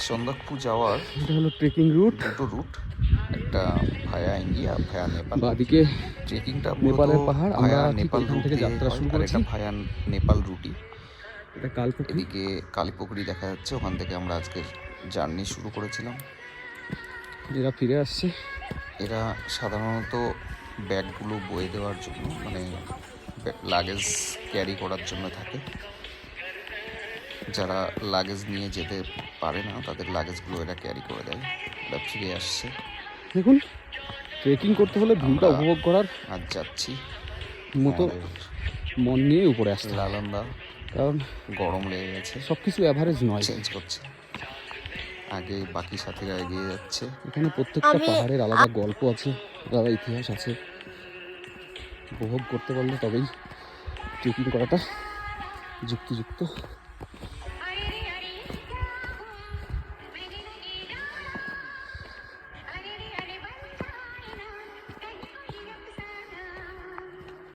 সন্দাকপু যাওয়ার এটা হলো ট্রেকিং রুট। দুটো রুট, একটা ভায়া ইন্ডিয়া, ভায়া নেপাল। বাদিকে ট্রেকিংটা নেপালের পাহাড়, আমরা ভায়া ঠিক নেপাল এখান রুট থেকে দিয়ে যাত্রা হয়, শুরু আর করেছি। এটা ভায়া নেপাল রুটই। এটা কালপুকুরি। এদিকে কালীপুকুরি দেখা যাচ্ছে, ওখান থেকে আমরা আজকের জার্নি শুরু করেছিলাম। এরা ফিরে আসছে। এরা সাধারণত ব্যাগগুলো বয়ে দেওয়ার জন্য, মানে লাগেজ ক্যারি করার জন্য থাকে। যারা লাগেজ নিয়ে যেতে পারে না তাদের লাগেজগুলো এরা ক্যারি করে দেয়। এরা ফিরে আসছে। দেখুন, ট্রেকিং করতে হলে ভিউটা আমরা উপভোগ করার আজ যাচ্ছি মতো আমাদের মন নিয়ে উপরে আসতে হবে। লালন্দা। কারণ গরম লেগে গেছে, সব কিছু অ্যাভারেজ নয়। চেঞ্জ করছে, আগে বাকি সাথীরা এগিয়ে যাচ্ছে। এখানে প্রত্যেকটা পাহাড়ের আলাদা গল্প আছে, আলাদা ইতিহাস আছে। উপভোগ করতে পারলে তবেই ট্রেকিং করাটা যুক্তিযুক্ত।